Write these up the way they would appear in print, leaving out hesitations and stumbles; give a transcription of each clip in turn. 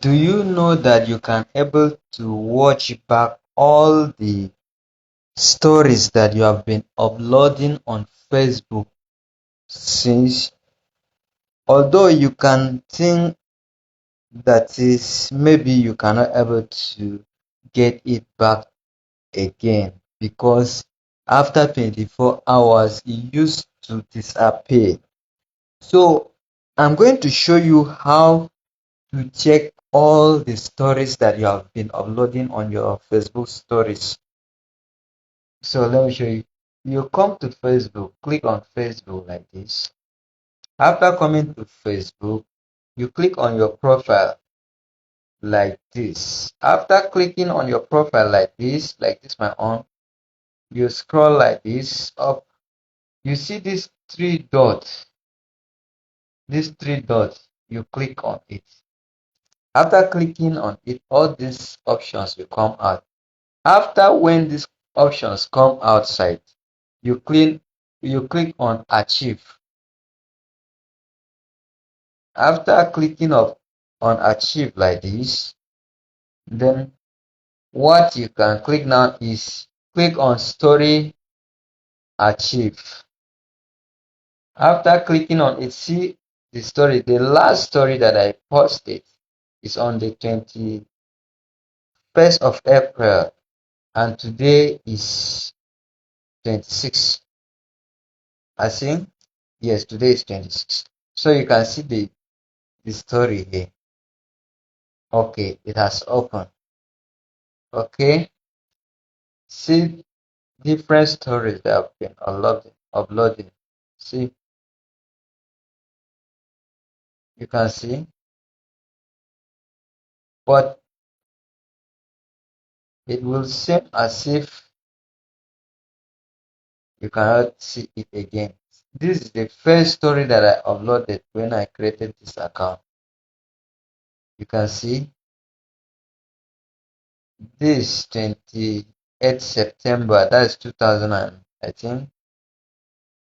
Do you know that you can able to watch back all the stories that you have been uploading on Facebook since? Although you can think that is maybe you cannot able to get it back again because after 24 hours it used to disappear. So I'm going to show you how to check all the stories that you have been uploading on your Facebook stories. So let me show you. You come to Facebook, click on Facebook like this. After coming to Facebook, you click on your profile like this. After clicking on your profile like this my own, you scroll like this up. You see these three dots. These three dots, you click on it. After clicking on it, all these options will come out. After when these options come outside, you click on Achieve. After clicking on Achieve like this, then what you can click now is click on Story Achieve. After clicking on it, see the story. The last story that I posted is on the 21st of April, and today is 26. I think yes, today is 26. So you can see the story here. Okay, it has opened. Okay, see different stories that have been uploading. See, you can see, but it will seem as if you cannot see it again. This is the first story that I uploaded when I created this account. You can see this 28th September, that's 2000 and, I think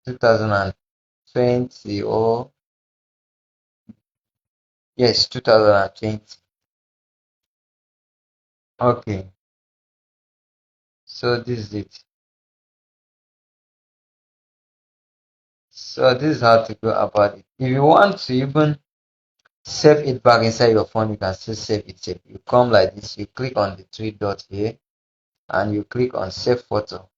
2020 or yes, 2020. Okay, so this is it. So this is how to go about it. If you want to even save it back inside your phone, you can still save it. Safe. You come like this, you click on the three dots here and you click on save photo.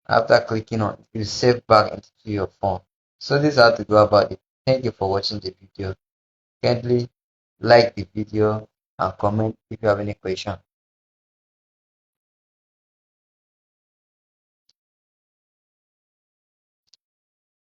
After clicking on it, you save back into your phone. So this is how to go about it. Thank you for watching the video. Kindly like the video and comment if you have any question.